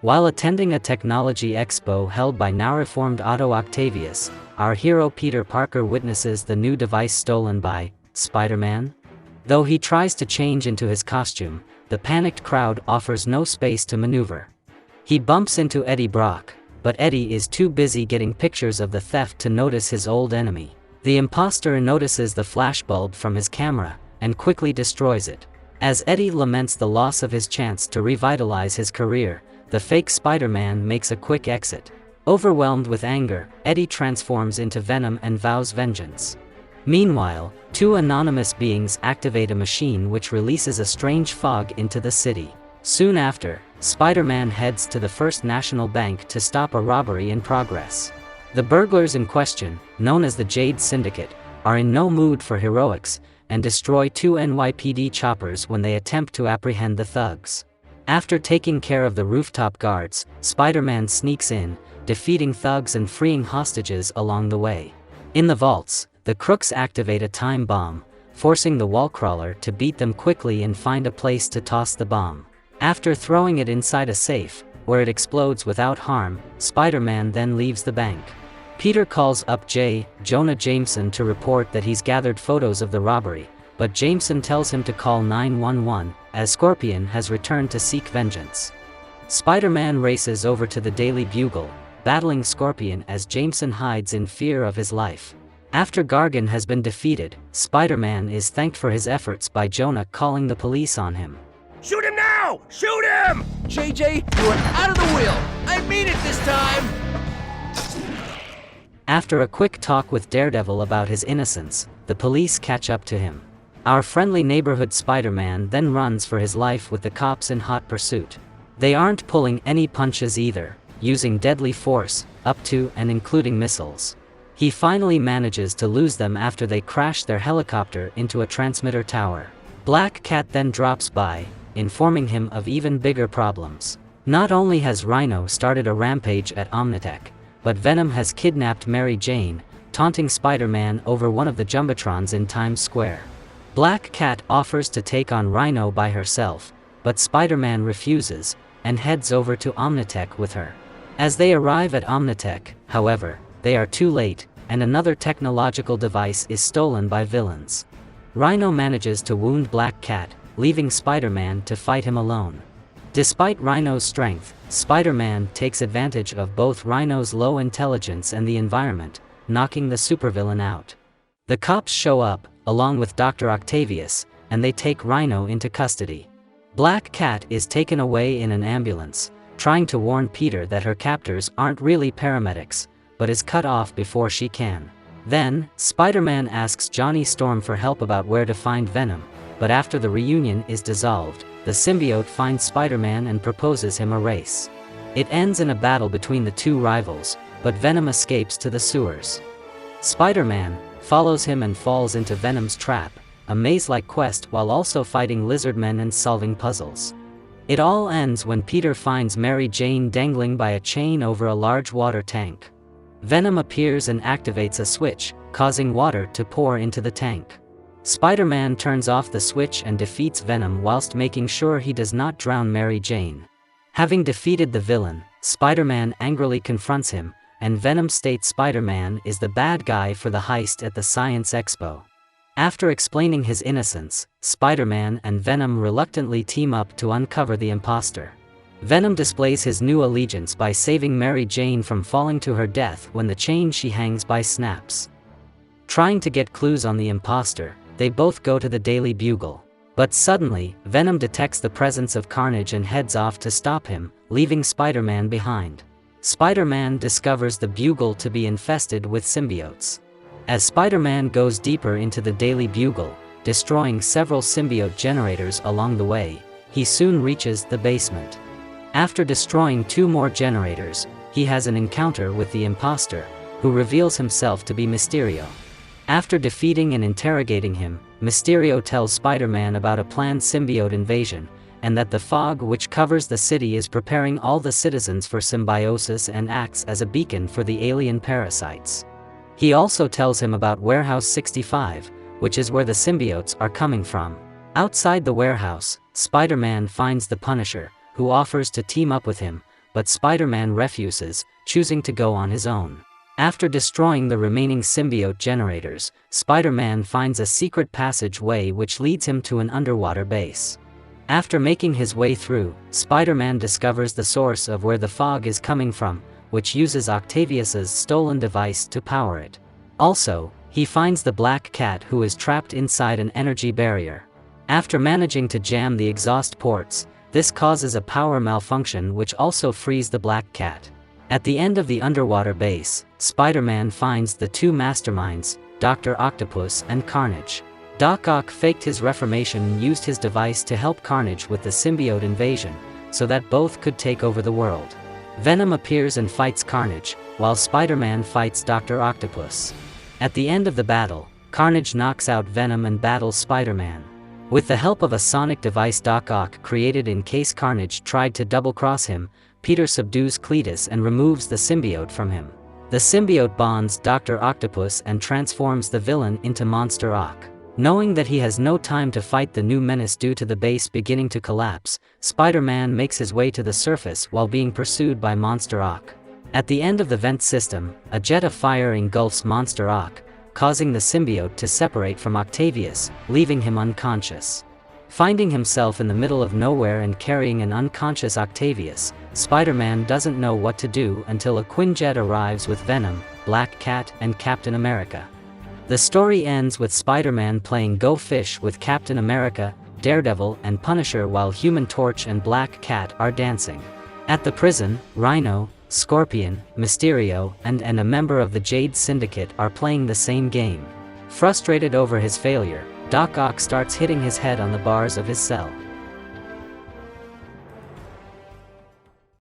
While attending a technology expo held by now-reformed Otto Octavius, our hero Peter Parker witnesses the new device stolen by Spider-Man. Though he tries to change into his costume, the panicked crowd offers no space to maneuver. He bumps into Eddie Brock, but Eddie is too busy getting pictures of the theft to notice his old enemy. The imposter notices the flashbulb from his camera and quickly destroys it. As Eddie laments the loss of his chance to revitalize his career, the fake Spider-Man makes a quick exit. Overwhelmed with anger, Eddie transforms into Venom and vows vengeance. Meanwhile, two anonymous beings activate a machine which releases a strange fog into the city. Soon after, Spider-Man heads to the First National Bank to stop a robbery in progress. The burglars in question, known as the Jade Syndicate, are in no mood for heroics, and destroy two NYPD choppers when they attempt to apprehend the thugs. After taking care of the rooftop guards, Spider-Man sneaks in, defeating thugs and freeing hostages along the way. In the vaults, the crooks activate a time bomb, forcing the wallcrawler to beat them quickly and find a place to toss the bomb. After throwing it inside a safe, where it explodes without harm, Spider-Man then leaves the bank. Peter calls up Jonah Jameson to report that he's gathered photos of the robbery, but Jameson tells him to call 911, as Scorpion has returned to seek vengeance. Spider-Man races over to the Daily Bugle, battling Scorpion as Jameson hides in fear of his life. After Gargan has been defeated, Spider-Man is thanked for his efforts by Jonah calling the police on him. Shoot him now! Shoot him! JJ, you are out of the wheel! I mean it this time! After a quick talk with Daredevil about his innocence, the police catch up to him. Our friendly neighborhood Spider-Man then runs for his life with the cops in hot pursuit. They aren't pulling any punches either, using deadly force, up to and including missiles. He finally manages to lose them after they crash their helicopter into a transmitter tower. Black Cat then drops by, informing him of even bigger problems. Not only has Rhino started a rampage at Omnitech, but Venom has kidnapped Mary Jane, taunting Spider-Man over one of the Jumbotrons in Times Square. Black Cat offers to take on Rhino by herself, but Spider-Man refuses, and heads over to Omnitech with her. As they arrive at Omnitech, however, they are too late, and another technological device is stolen by villains. Rhino manages to wound Black Cat, leaving Spider-Man to fight him alone. Despite Rhino's strength, Spider-Man takes advantage of both Rhino's low intelligence and the environment, knocking the supervillain out. The cops show up, along with Dr. Octavius, and they take Rhino into custody. Black Cat is taken away in an ambulance, trying to warn Peter that her captors aren't really paramedics, but is cut off before she can. Then, Spider-Man asks Johnny Storm for help about where to find Venom, but after the reunion is dissolved, the symbiote finds Spider-Man and proposes him a race. It ends in a battle between the two rivals, but Venom escapes to the sewers. Spider-Man follows him and falls into Venom's trap, a maze-like quest while also fighting lizardmen and solving puzzles. It all ends when Peter finds Mary Jane dangling by a chain over a large water tank. Venom appears and activates a switch, causing water to pour into the tank. Spider-Man turns off the switch and defeats Venom whilst making sure he does not drown Mary Jane. Having defeated the villain, Spider-Man angrily confronts him, and Venom states Spider-Man is the bad guy for the heist at the Science Expo. After explaining his innocence, Spider-Man and Venom reluctantly team up to uncover the imposter. Venom displays his new allegiance by saving Mary Jane from falling to her death when the chain she hangs by snaps. Trying to get clues on the imposter, they both go to the Daily Bugle. But suddenly, Venom detects the presence of Carnage and heads off to stop him, leaving Spider-Man behind. Spider-Man discovers the Bugle to be infested with symbiotes. As Spider-Man goes deeper into the Daily Bugle, destroying several symbiote generators along the way, he soon reaches the basement. After destroying two more generators, he has an encounter with the imposter, who reveals himself to be Mysterio. After defeating and interrogating him, Mysterio tells Spider-Man about a planned symbiote invasion, and that the fog which covers the city is preparing all the citizens for symbiosis and acts as a beacon for the alien parasites. He also tells him about Warehouse 65, which is where the symbiotes are coming from. Outside the warehouse, Spider-Man finds the Punisher, who offers to team up with him, but Spider-Man refuses, choosing to go on his own. After destroying the remaining symbiote generators, Spider-Man finds a secret passageway which leads him to an underwater base. After making his way through, Spider-Man discovers the source of where the fog is coming from, which uses Octavius's stolen device to power it. Also, he finds the Black Cat who is trapped inside an energy barrier. After managing to jam the exhaust ports, this causes a power malfunction which also frees the Black Cat. At the end of the underwater base, Spider-Man finds the two masterminds, Dr. Octopus and Carnage. Doc Ock faked his reformation and used his device to help Carnage with the symbiote invasion, so that both could take over the world. Venom appears and fights Carnage, while Spider-Man fights Dr. Octopus. At the end of the battle, Carnage knocks out Venom and battles Spider-Man. With the help of a sonic device Doc Ock created in case Carnage tried to double-cross him, Peter subdues Cletus and removes the symbiote from him. The symbiote bonds Dr. Octopus and transforms the villain into Monster Ock. Knowing that he has no time to fight the new menace due to the base beginning to collapse, Spider-Man makes his way to the surface while being pursued by Monster Ock. At the end of the vent system, a jet of fire engulfs Monster Ock, causing the symbiote to separate from Octavius, leaving him unconscious. Finding himself in the middle of nowhere and carrying an unconscious Octavius, Spider-Man doesn't know what to do until a Quinjet arrives with Venom, Black Cat and Captain America. The story ends with Spider-Man playing Go Fish with Captain America, Daredevil and Punisher while Human Torch and Black Cat are dancing. At the prison, Rhino, Scorpion, Mysterio and a member of the Jade Syndicate are playing the same game. Frustrated over his failure, Doc Ock starts hitting his head on the bars of his cell.